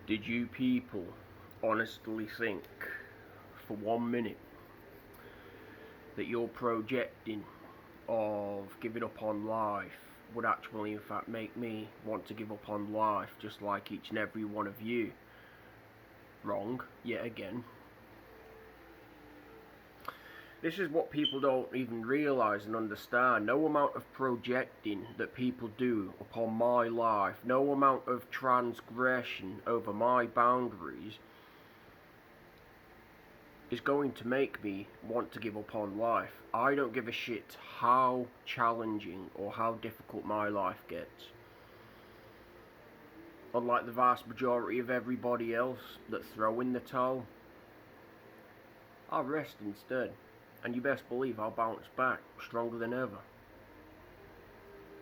Did you people honestly think for 1 minute that your projecting of giving up on life would actually in fact make me want to give up on life just like each and every one of you? Wrong, yet again. This is what people don't even realise and understand. No amount of projecting that people do upon my life, no amount of transgression over my boundaries is going to make me want to give up on life. I don't give a shit how challenging or how difficult my life gets. Unlike the vast majority of everybody else that throw in the towel, I'll rest instead. And you best believe I'll bounce back stronger than ever.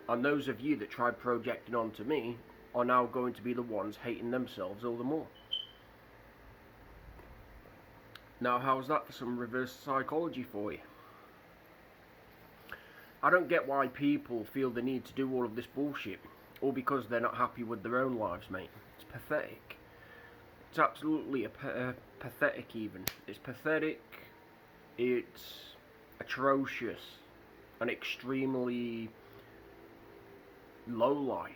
And those of you that tried projecting onto me are now going to be the ones hating themselves all the more. Now, how's that for some reverse psychology for you? I don't get why people feel the need to do all of this bullshit, all because they're not happy with their own lives, mate. It's pathetic. It's absolutely pathetic even. It's pathetic. It's atrocious and extremely low life.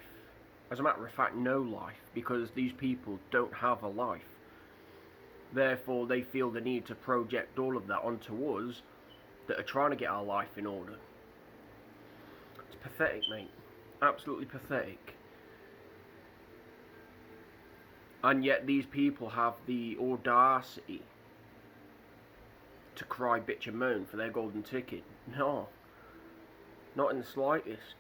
As a matter of fact, no life, because these people don't have a life. Therefore, they feel the need to project all of that onto us that are trying to get our life in order. It's pathetic, mate. Absolutely pathetic. And yet these people have the audacity to cry, bitch and moan for their golden ticket. No. Not in the slightest.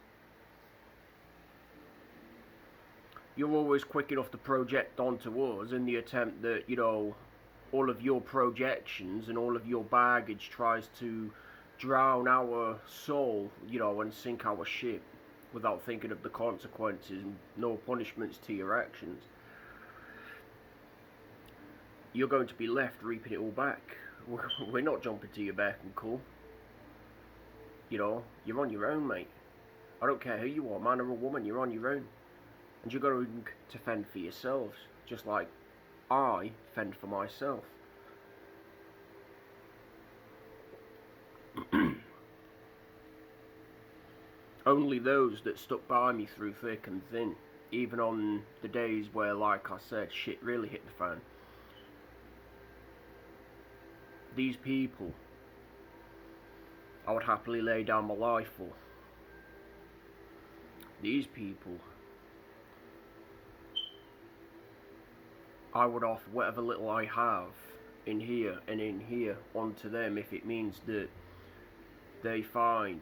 You're always quick enough to project onto us in the attempt that, all of your projections and all of your baggage tries to drown our soul, and sink our ship without thinking of the consequences and no punishments to your actions. You're going to be left reaping it all back. We're not jumping to your beck and call. You're on your own, mate. I don't care who you are, man or a woman, you're on your own. And you're going to fend for yourselves, just like I fend for myself. Only those that stuck by me through thick and thin, even on the days where, like I said, shit really hit the fan. These people, I would happily lay down my life for. These people, I would offer whatever little I have in here and in here onto them if it means that they find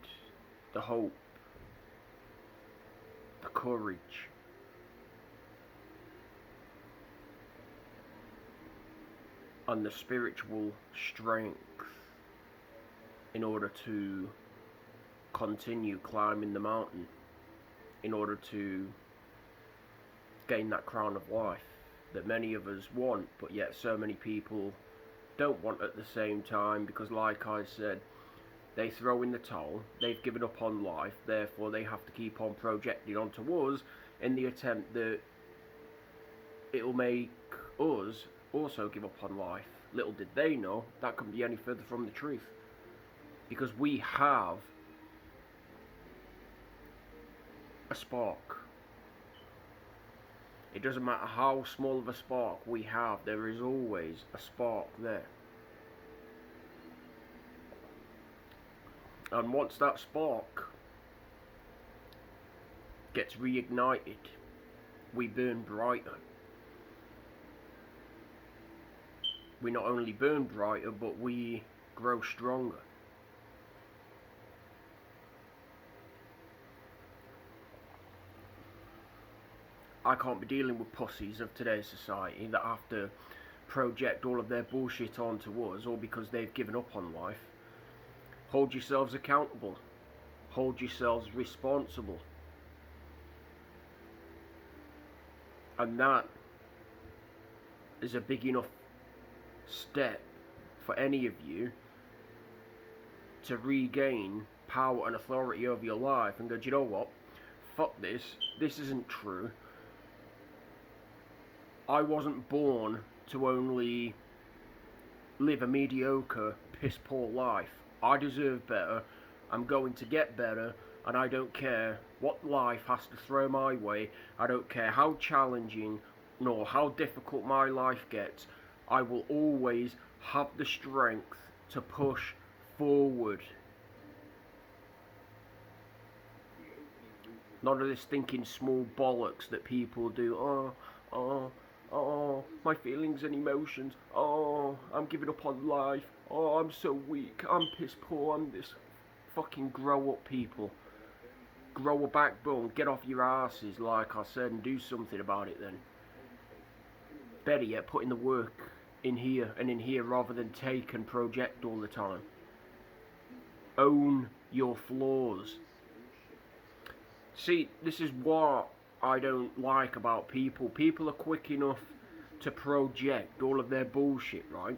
the hope, the courage, and the spiritual strength in order to continue climbing the mountain, in order to gain that crown of life that many of us want, but yet so many people don't want at the same time, because like I said, they throw in the towel, they've given up on life, therefore they have to keep on projecting onto us in the attempt that it'll make us also give up on life. Little did they know that couldn't be any further from the truth, because we have a spark. It doesn't matter how small of a spark we have, there is always a spark there. And once that spark gets reignited, we burn brighter. We not only burn brighter, but we grow stronger. I can't be dealing with pussies of today's society that have to project all of their bullshit onto us, all because they've given up on life. Hold yourselves accountable. Hold yourselves responsible. And that is a big enough step for any of you to regain power and authority over your life and go, do you know what? Fuck this. This isn't true. I wasn't born to only live a mediocre, piss poor life. I deserve better, I'm going to get better, and I don't care what life has to throw my way. I don't care how challenging nor how difficult my life gets. I will always have the strength to push forward. None of this thinking small bollocks that people do. Oh, my feelings and emotions. Oh, I'm giving up on life. Oh, I'm so weak. I'm piss poor. I'm this. Fucking grow up, people. Grow a backbone. Get off your asses, like I said, and do something about it then. Better yet, put in the work in here and in here rather than take and project all the time. Own your flaws. See, this is what I don't like about people. People are quick enough to project all of their bullshit, right?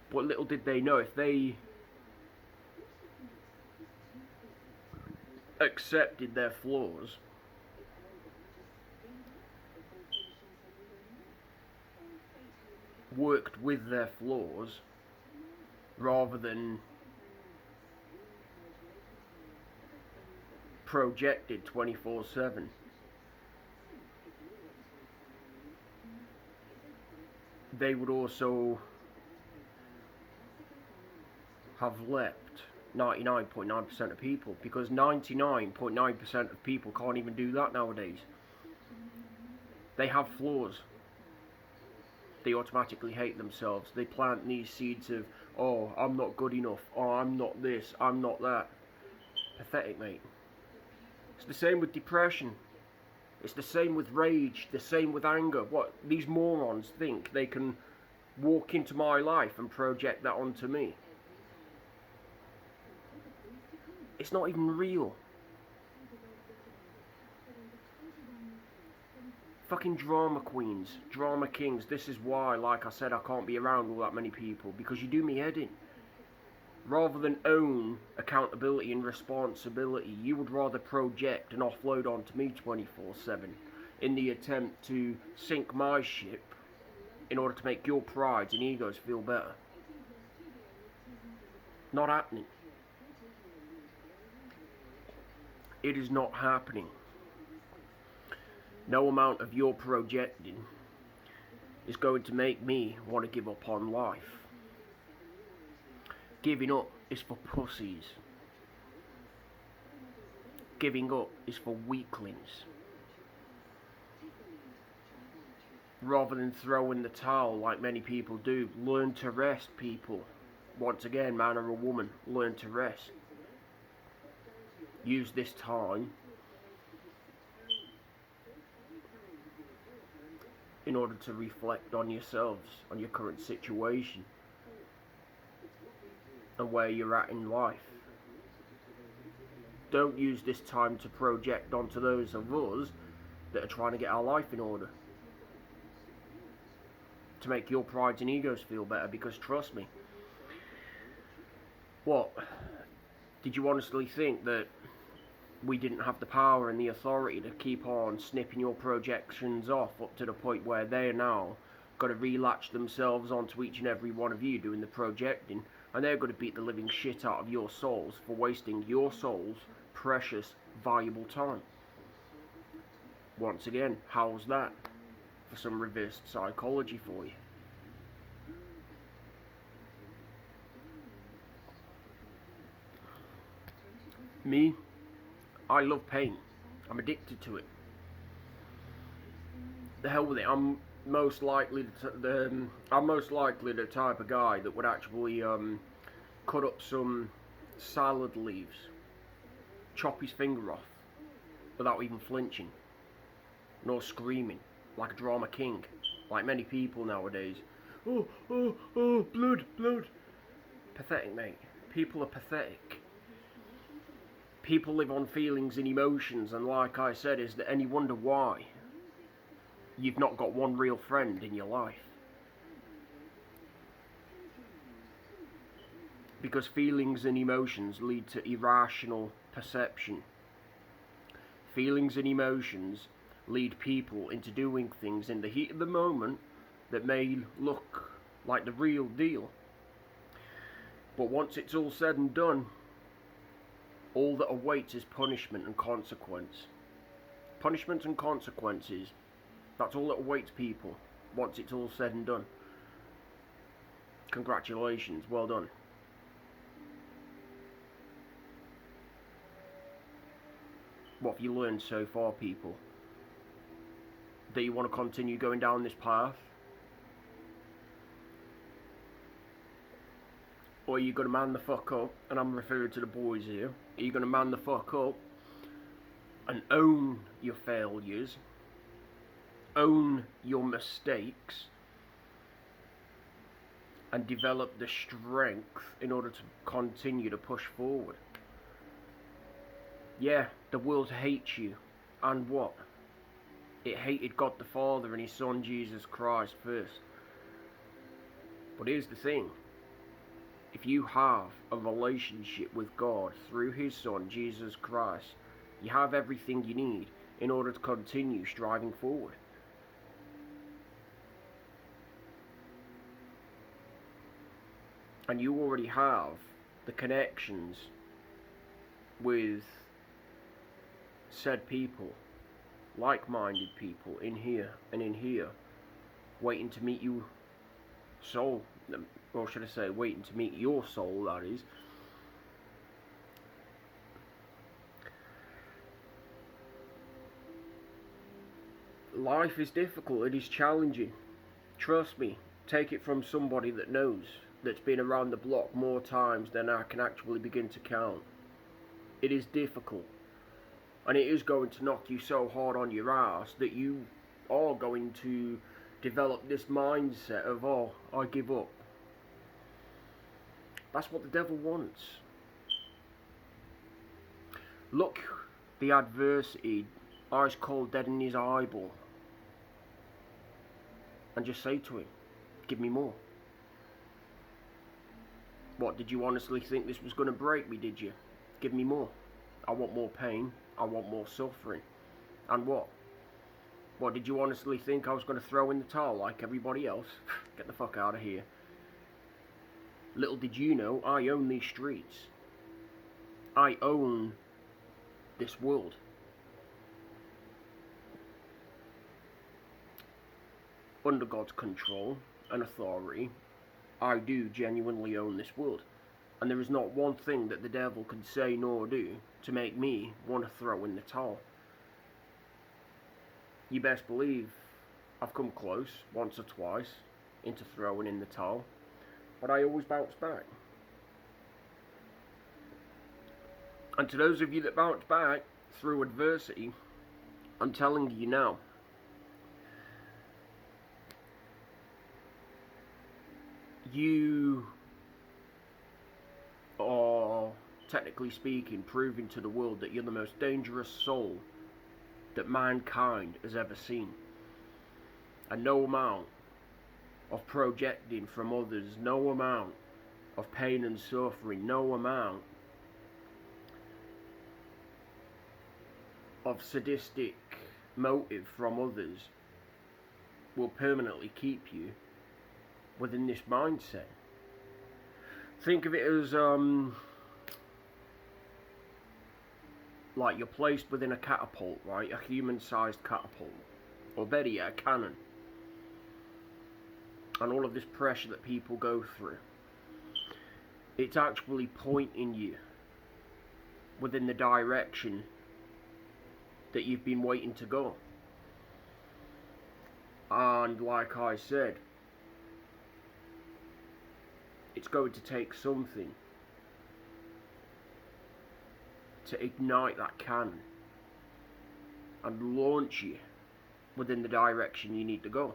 But little did they know, if they accepted their flaws, worked with their flaws, rather than projected 24/7. They would also have leapt 99.9% of people, because 99.9% of people can't even do that nowadays. They have flaws. They automatically hate themselves. They plant these seeds of, oh, I'm not good enough, oh, I'm not this, I'm not that. Pathetic, mate. It's the same with depression. It's the same with rage, the same with anger. What these morons think they can walk into my life and project that onto me. It's not even real. Fucking drama queens, drama kings. This is why, like I said, I can't be around all that many people, because you do me head in. Rather than own accountability and responsibility, you would rather project and offload onto me 24/7 in the attempt to sink my ship in order to make your prides and egos feel better. Not happening. It is not happening. No amount of your projecting is going to make me want to give up on life. Giving up is for pussies. Giving up is for weaklings. Rather than throw in the towel like many people do, learn to rest, people. Once again, man or a woman, learn to rest. Use this time in order to reflect on yourselves, on your current situation, and where you're at in life. Don't use this time to project onto those of us that are trying to get our life in order, to make your prides and egos feel better, because trust me, what? Did you honestly think that we didn't have the power and the authority to keep on snipping your projections off up to the point where they're now got to relatch themselves onto each and every one of you doing the projecting, and they're going to beat the living shit out of your souls for wasting your soul's precious, valuable time? Once again, how's that for some reverse psychology for you? Me, I love pain. I'm addicted to it. The hell with it. I'm most likely the type of guy that would actually cut up some salad leaves, chop his finger off, without even flinching, nor screaming like a drama king, like many people nowadays. Oh, blood. Pathetic, mate. People are pathetic. People live on feelings and emotions, and like I said, is there any wonder why you've not got one real friend in your life? Because feelings and emotions lead to irrational perception. Feelings and emotions lead people into doing things in the heat of the moment that may look like the real deal. But once it's all said and done, all that awaits is punishment and consequence. Punishment and consequences, that's all that awaits people once it's all said and done. Congratulations, well done. What have you learned so far, people? That you want to continue going down this path? Or are you going to man the fuck up, and I'm referring to the boys here, are you going to man the fuck up and own your failures, own your mistakes, and develop the strength in order to continue to push forward? Yeah, the world hates you, and what? It hated God the Father and His Son Jesus Christ first. But here's the thing. If you have a relationship with God through His Son Jesus Christ, you have everything you need in order to continue striving forward. And you already have the connections with said people, like-minded people in here and in here, waiting to meet you soul, or should I say waiting to meet your soul, that is. Life is difficult, it is challenging. Trust me, take it from somebody that knows, that's been around the block more times than I can actually begin to count. It is difficult. And it is going to knock you so hard on your ass that you are going to develop this mindset of, oh, I give up. That's what the devil wants. Look the adversity, ice cold, dead in his eyeball, and just say to him, give me more. What, did you honestly think this was going to break me, did you? Give me more. I want more pain. I want more suffering. And what? What, did you honestly think I was going to throw in the towel like everybody else? Get the fuck out of here. Little did you know, I own these streets. I own this world. Under God's control and authority, I do genuinely own this world. And there is not one thing that the devil can say nor do to make me want to throw in the towel. You best believe I've come close once or twice into throwing in the towel, but I always bounce back. And to those of you that bounce back through adversity, I'm telling you now, you are, technically speaking, proving to the world that you're the most dangerous soul that mankind has ever seen. And no amount of projecting from others, no amount of pain and suffering, no amount of sadistic motive from others will permanently keep you within this mindset. Think of it as like you're placed within a catapult, right? A human-sized catapult, or better yet, a cannon. And all of this pressure that people go through, it's actually pointing you within the direction that you've been waiting to go. And like I said, it's going to take something to ignite that cannon and launch you within the direction you need to go.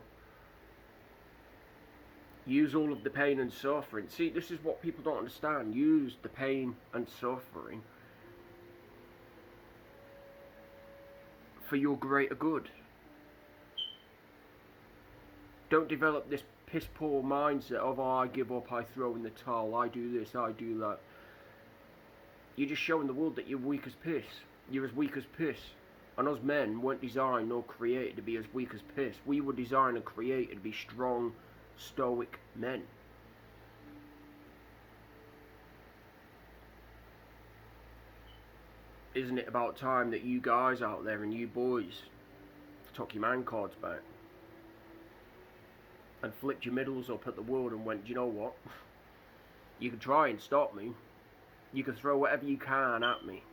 Use all of the pain and suffering. See, this is what people don't understand. Use the pain and suffering for your greater good. Don't develop this piss poor mindset of, oh, I give up, I throw in the towel, I do this, I do that. You're just showing the world that you're weak as piss. You're as weak as piss. And us men weren't designed nor created to be as weak as piss. We were designed and created to be strong, stoic men. Isn't it about time that you guys out there and you boys took your man cards back and flipped your middles up at the world and went, do you know what? You can try and stop me. You can throw whatever you can at me.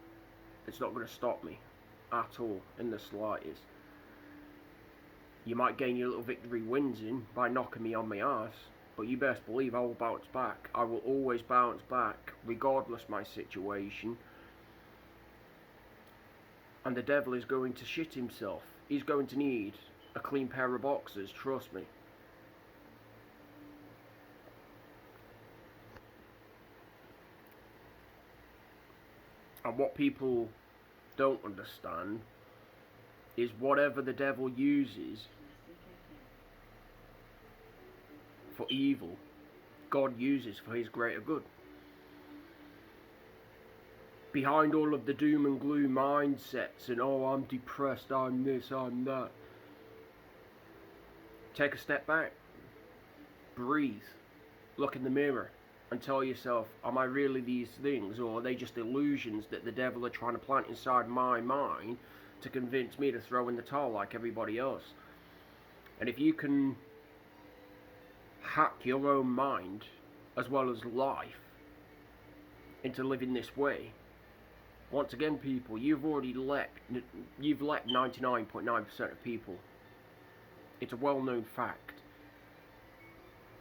It's not going to stop me at all, in the slightest. You might gain your little victory wins in by knocking me on my ass, but you best believe I will bounce back. I will always bounce back, regardless my situation. And the devil is going to shit himself. He's going to need a clean pair of boxers, trust me. And what people don't understand is whatever the devil uses for evil, God uses for his greater good. Behind all of the doom and gloom mindsets and, oh, I'm depressed, I'm this, I'm that. Take a step back. Breathe. Look in the mirror and tell yourself, am I really these things, or are they just illusions that the devil are trying to plant inside my mind to convince me to throw in the towel like everybody else? And if you can hack your own mind as well as life into living this way, once again, people, you've let 99.9% of people. It's a well-known fact.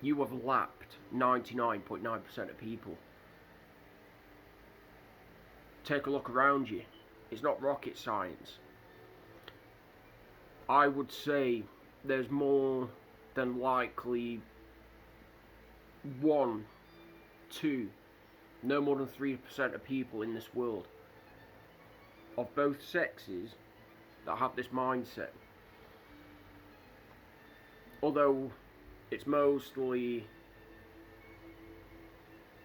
You have lapped 99.9% of people. Take a look around you. It's not rocket science. I would say there's more than likely 1, 2, no more than 3% of people in this world of both sexes that have this mindset. Although it's mostly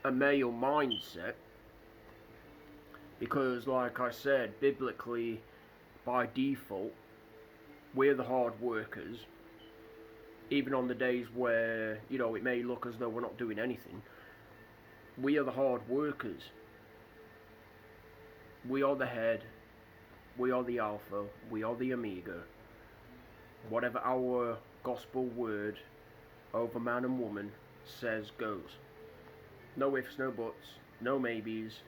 a male mindset, because like I said, biblically, by default, we're the hard workers, even on the days where, you know, it may look as though we're not doing anything. We are the hard workers. We are the head, we are the alpha, we are the omega. Whatever our gospel word over man and woman says goes. No ifs, no buts, no maybes,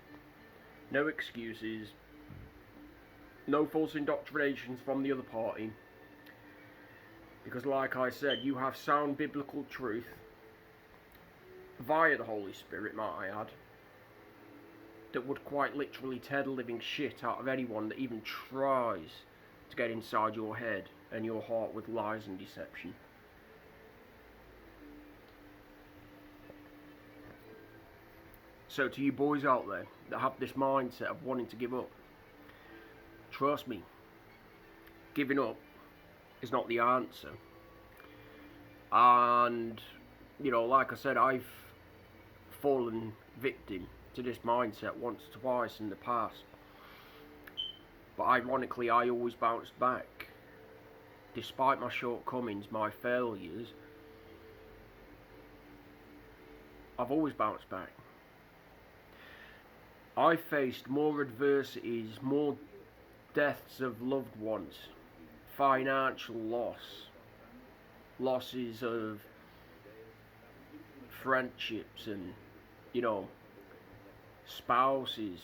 no excuses, no false indoctrinations from the other party. Because like I said, you have sound biblical truth via the Holy Spirit, might I add, that would quite literally tear the living shit out of anyone that even tries to get inside your head and your heart with lies and deception. So to you boys out there that have this mindset of wanting to give up, trust me, giving up is not the answer. And, you know, like I said, I've fallen victim to this mindset once or twice in the past. But ironically, I always bounced back. Despite my shortcomings, my failures, I've always bounced back. I faced more adversities, more deaths of loved ones, financial loss, losses of friendships and, you know, spouses,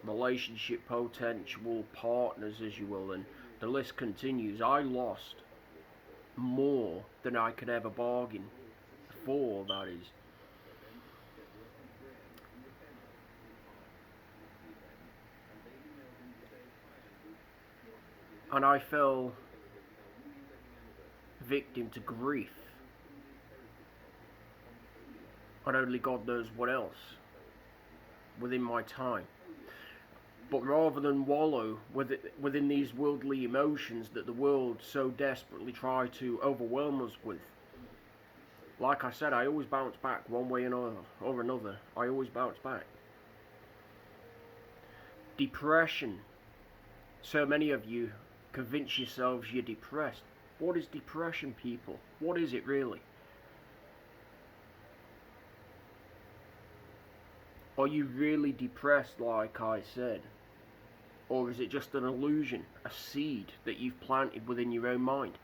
relationship potential partners, as you will, and the list continues. I lost more than I could ever bargain for, that is. And I fell victim to grief. And only God knows what else within my time. But rather than wallow within these worldly emotions that the world so desperately try to overwhelm us with, like I said, I always bounce back one way or another. I always bounce back. Depression So many of you convince yourselves you're depressed. What is depression, people? What is it really? Are you really depressed, like I said? Or is it just an illusion, a seed that you've planted within your own mind?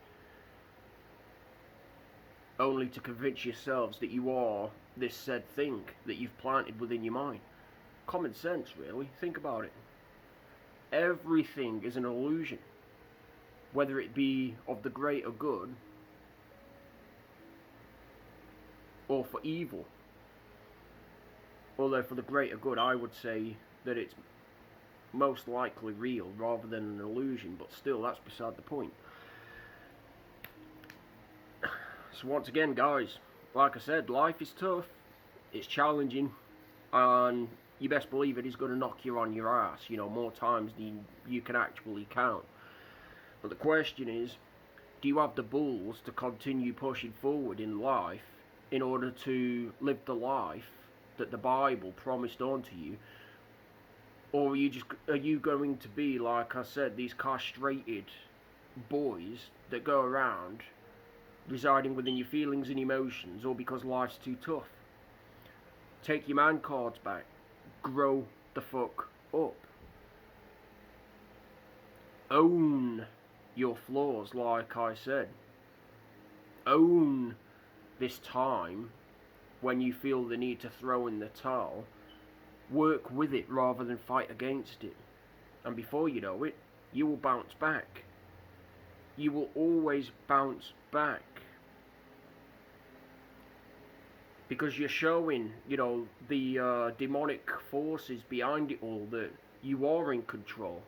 Only to convince yourselves that you are this said thing that you've planted within your mind. Common sense, really. Think about it. Everything is an illusion. Whether it be of the greater good or for evil. Although for the greater good, I would say that it's most likely real rather than an illusion, but still, that's beside the point. So once again, guys, like I said, life is tough, it's challenging, and you best believe it is going to knock you on your ass, you know, more times than you can actually count. But the question is, do you have the balls to continue pushing forward in life in order to live the life that the Bible promised onto you? Or are you going to be, like I said, these castrated boys that go around residing within your feelings and emotions, or because life's too tough? Take your man cards back. Grow the fuck up. Own your flaws, like I said. Own this time when you feel the need to throw in the towel. Work with it rather than fight against it. And before you know it, you will bounce back. You will always bounce back. Because you're showing, you know, the demonic forces behind it all that you are in control.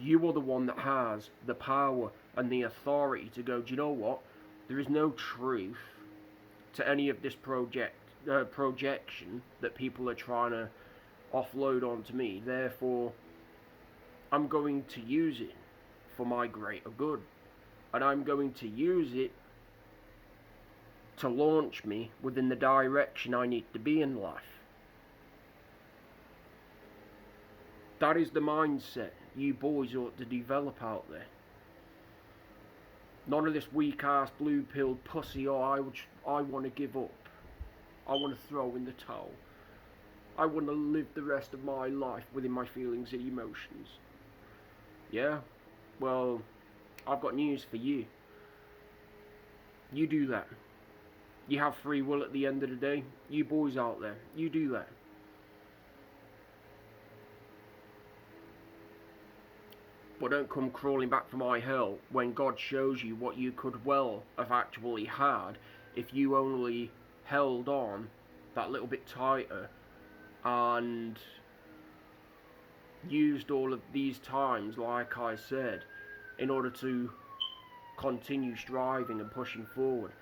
You are the one that has the power and the authority to go, do you know what? There is no truth to any of this projection that people are trying to offload onto me. Therefore, I'm going to use it for my greater good. And I'm going to use it to launch me within the direction I need to be in life. That is the mindset you boys ought to develop out there. None of this weak-ass, blue-pilled pussy, I want to give up. I want to throw in the towel. I want to live the rest of my life within my feelings and emotions. Yeah? Well, I've got news for you. You do that. You have free will at the end of the day. You boys out there, you do that. But don't come crawling back from my hell when God shows you what you could well have actually had if you only held on that little bit tighter and used all of these times, like I said, in order to continue striving and pushing forward.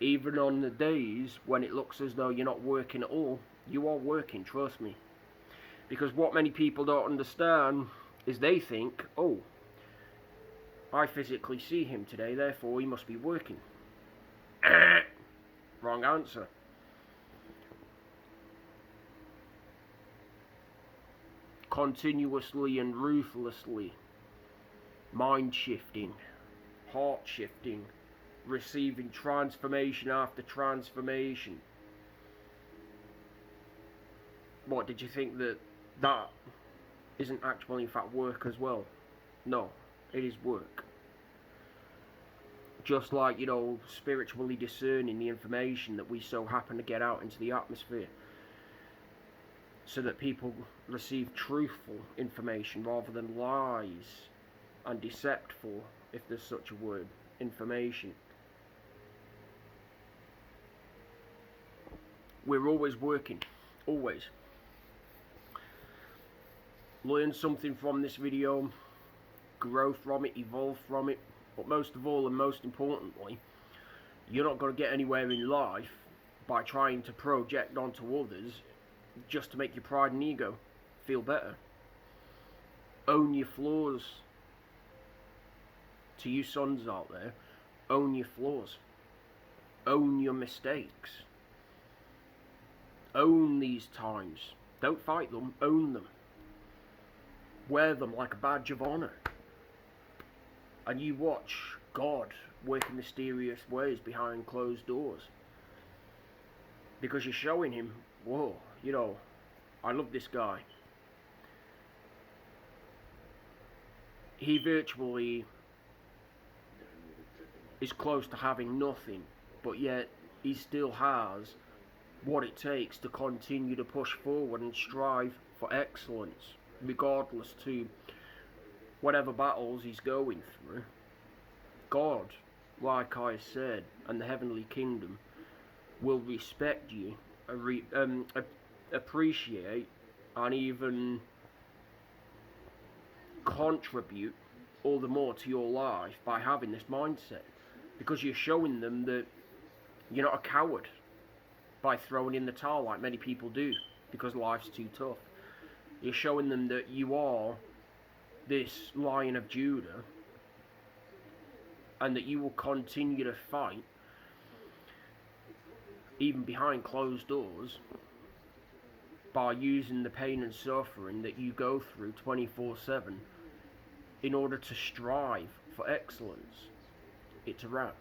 Even on the days when it looks as though you're not working at all, you are working, trust me. Because what many people don't understand is they think, oh, I physically see him today, therefore he must be working. Wrong answer. Continuously and ruthlessly mind shifting, heart shifting, receiving transformation after transformation. What, did you think that isn't actually in fact work as well? No, it is work. Just like, you know, spiritually discerning the information that we so happen to get out into the atmosphere, so that people receive truthful information rather than lies and deceptful, if there's such a word, information. We're always working, always. Learn something from this video, grow from it, evolve from it, but most of all and most importantly, you're not going to get anywhere in life by trying to project onto others just to make your pride and ego feel better. Own your flaws. To you sons out there, own your flaws. Own your mistakes. Own these times. Don't fight them, own them. wear them like a badge of honor. And you watch God work in mysterious ways behind closed doors. Because you're showing him, whoa, you know, I love this guy. He virtually is close to having nothing, but yet he still has what it takes to continue to push forward and strive for excellence, regardless to whatever battles he's going through. God, like I said, and the heavenly kingdom will respect you, appreciate, and even contribute all the more to your life by having this mindset, because you're showing them that you're not a coward by throwing in the towel like many people do because life's too tough. You're showing them that you are this Lion of Judah and that you will continue to fight even behind closed doors by using the pain and suffering that you go through 24/7 in order to strive for excellence. It's a wrap.